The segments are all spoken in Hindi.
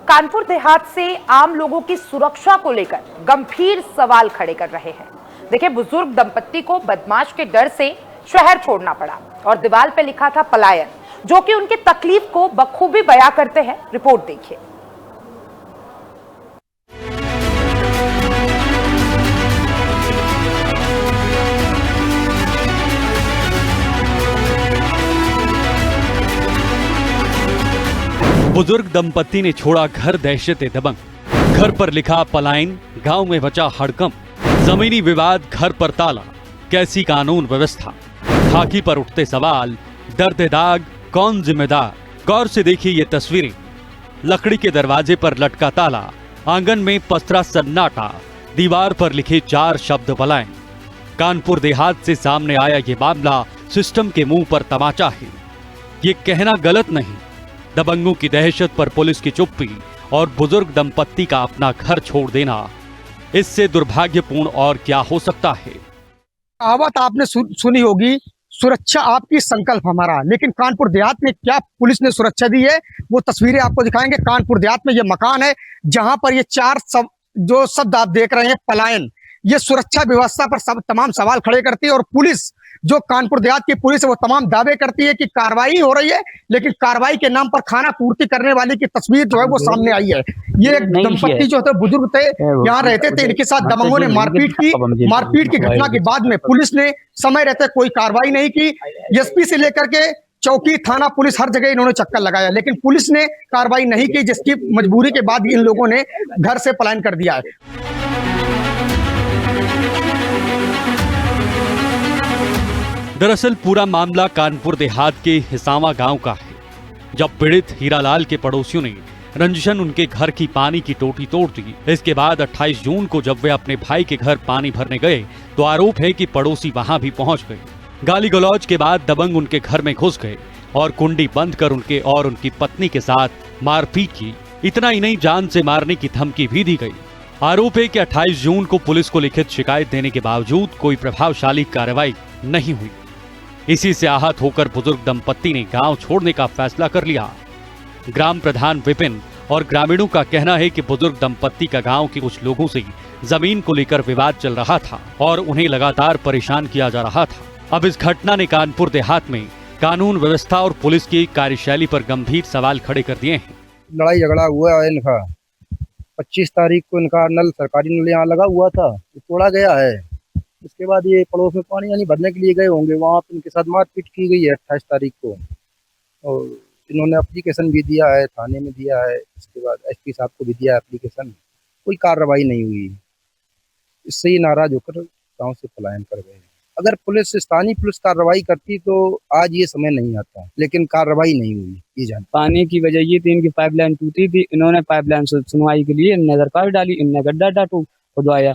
कानपुर देहात से आम लोगों की सुरक्षा को लेकर गंभीर सवाल खड़े कर रहे हैं। देखिए, बुजुर्ग दंपत्ति को बदमाश के डर से शहर छोड़ना पड़ा और दीवार पे लिखा था पलायन, जो कि उनकी तकलीफ को बखूबी बयां करते हैं। रिपोर्ट देखिए। बुजुर्ग दंपत्ति ने छोड़ा घर, दहशत दबंग। घर पर लिखा पलायन, गांव में बचा हड़कंप। जमीनी विवाद, घर पर ताला, कैसी कानून व्यवस्था। खाकी पर उठते सवाल, दर्द दाग, कौन जिम्मेदार। गौर से देखिए ये तस्वीरें। लकड़ी के दरवाजे पर लटका ताला, आंगन में पसरा सन्नाटा, दीवार पर लिखे 4 शब्द पलायन। कानपुर देहात से सामने आया ये मामला सिस्टम के मुंह पर तमाचा है। ये कहना गलत नहीं, दबंगों की दहशत पर पुलिस की चुप्पी और बुजुर्ग दंपत्ति का अपना घर छोड़ देना, इससे दुर्भाग्यपूर्ण और क्या हो सकता है। कहावत आपने सुनी होगी, सुरक्षा आपकी संकल्प हमारा। लेकिन कानपुर देहात में क्या पुलिस ने सुरक्षा दी है, वो तस्वीरें आपको दिखाएंगे। कानपुर देहात में ये मकान है जहां पर ये 4 जो शब्द आप देख रहे हैं पलायन, ये सुरक्षा व्यवस्था पर तमाम सवाल खड़े करती है। और पुलिस, जो कानपुर देहात की पुलिस है, वो तमाम दावे करती है कि कार्रवाई हो रही है, लेकिन कार्रवाई के नाम पर खाना पूर्ति करने वाली की तस्वीर जो है वो सामने आई है। ये एक दंपत्ति जो थे, बुजुर्ग थे, यहाँ रहते थे, इनके साथ दबंगों ने मारपीट की घटना के बाद में पुलिस ने समय रहते कोई कार्रवाई नहीं की। एसपी से लेकर के चौकी, थाना, पुलिस, हर जगह इन्होंने चक्कर लगाया, लेकिन पुलिस ने कार्रवाई नहीं की, जिसकी मजबूरी के बाद इन लोगों ने घर से पलायन कर दिया है। दरअसल पूरा मामला कानपुर देहात के हिसावा गांव का है। जब पीड़ित हीरालाल के पड़ोसियों ने रंजिशन उनके घर की पानी की टोटी तोड़ दी, इसके बाद 28 जून को जब वे अपने भाई के घर पानी भरने गए तो आरोप है कि पड़ोसी वहां भी पहुंच गए। गाली गलौज के बाद दबंग उनके घर में घुस गए और कुंडी बंद कर उनके और उनकी पत्नी के साथ मारपीट की। इतना ही नहीं, जान से मारने की धमकी भी दी गई। आरोप है कि 28 जून को पुलिस को लिखित शिकायत देने के बावजूद कोई प्रभावशाली कार्रवाई नहीं हुई। इसी से आहत होकर बुजुर्ग दंपत्ति ने गांव छोड़ने का फैसला कर लिया। ग्राम प्रधान विपिन और ग्रामीणों का कहना है कि बुजुर्ग दंपत्ति का गांव के कुछ लोगों से जमीन को लेकर विवाद चल रहा था और उन्हें लगातार परेशान किया जा रहा था। अब इस घटना ने कानपुर देहात में कानून व्यवस्था और पुलिस की कार्यशैली पर गंभीर सवाल खड़े कर दिए हैं। लड़ाई झगड़ा हुआ है इनका। 25 तारीख को इनका नल, सरकारी नल यहाँ लगा हुआ था, तोड़ा गया है। उसके बाद ये पड़ोस में पानी यानी भरने के लिए गए होंगे, वहाँ पे इनके साथ मारपीट की गई है 28 तारीख को। और इन्होंने एप्लीकेशन भी दिया है, थाने में दिया है, इसके बाद एसपी साहब को भी दिया है एप्लीकेशन। कोई कार्रवाई नहीं हुई। इससे ही नाराज होकर गांव से पलायन कर गए। अगर पुलिस, स्थानीय पुलिस कार्रवाई करती तो आज ये समय नहीं आता, लेकिन कार्रवाई नहीं हुई। ये जान पानी की वजह ये थी, इनकी पाइपलाइन टूटी थी। इन्होंने पाइपलाइन सुनवाई के लिए इनने दरकार डाली, इनने गड्ढा खुदवाया,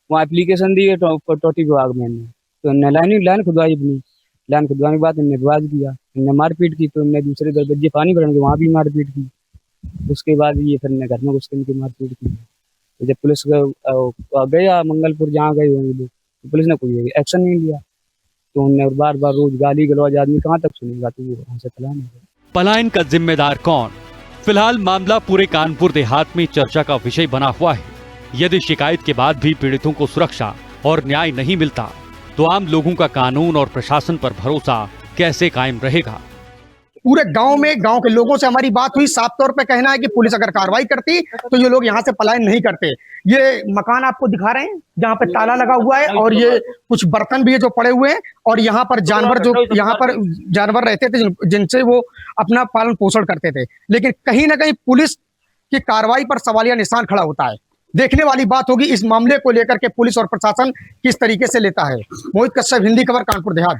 वहाँ एप्लीकेशन दी है टोटी विभाग में। तो इनने लाइन खुदवाई, अपनी लाइन खुदवाने के बाद इनने विवाद किया, इनने मारपीट की। तो इनने दूसरे दरवाजे पानी भरने वहाँ भी मारपीट की। उसके बाद ये फिर इनने घर में घुस के इनकी मारपीट की। तो जब पुलिस गया मंगलपुर, जहाँ गए होंगे लोग, तो पुलिस ने कोई एक्शन नहीं लिया। तो उनने बार बार रोज गाली गलौज, आदमी कहाँ तक सुनेगा। तो वो वहाँ से पलायन का जिम्मेदार कौन? फिलहाल मामला पूरे कानपुर देहात में चर्चा का विषय बना हुआ है। यदि शिकायत के बाद भी पीड़ितों को सुरक्षा और न्याय नहीं मिलता तो आम लोगों का कानून और प्रशासन पर भरोसा कैसे कायम रहेगा? पूरे गांव में, गांव के लोगों से हमारी बात हुई, साफ तौर पे कहना है कि पुलिस अगर कार्रवाई करती तो ये लोग यहाँ से पलायन नहीं करते। ये मकान आपको दिखा रहे हैं जहाँ पे ताला लगा हुआ है, और ये कुछ बर्तन भी है जो पड़े हुए हैं, और यहाँ पर जानवर, जो यहाँ पर जानवर रहते थे जिनसे वो अपना पालन पोषण करते थे। लेकिन कहीं ना कहीं पुलिस की कार्रवाई पर सवालिया निशान खड़ा होता है। देखने वाली बात होगी इस मामले को लेकर के पुलिस और प्रशासन किस तरीके से लेता है। मोहित कश्यप, हिंदी खबर, कानपुर देहात।